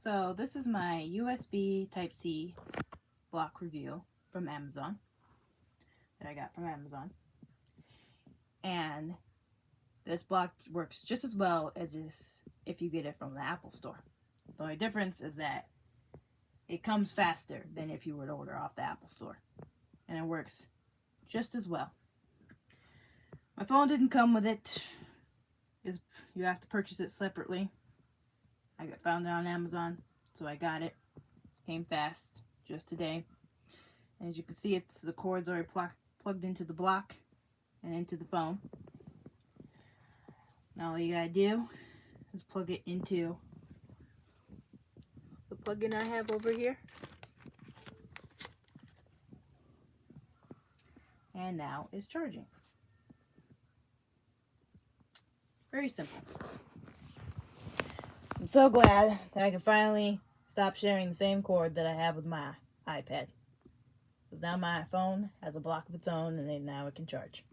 So this is my USB Type-C block review from Amazon that I got from Amazon. And this block works just as well as if you get it from the Apple Store. The only difference is that it comes faster than if you were to order off the Apple Store. And it works just as well. My phone didn't come with it. You have to purchase it separately. I found it on Amazon, so I got it. Came fast, just today. And as you can see, the cord's already plugged into the block and into the phone. Now all you gotta do is plug it into the plug-in I have over here. And now it's charging. Very simple. I'm so glad that I can finally stop sharing the same cord that I have with my iPad. Because now my phone has a block of its own and now it can charge.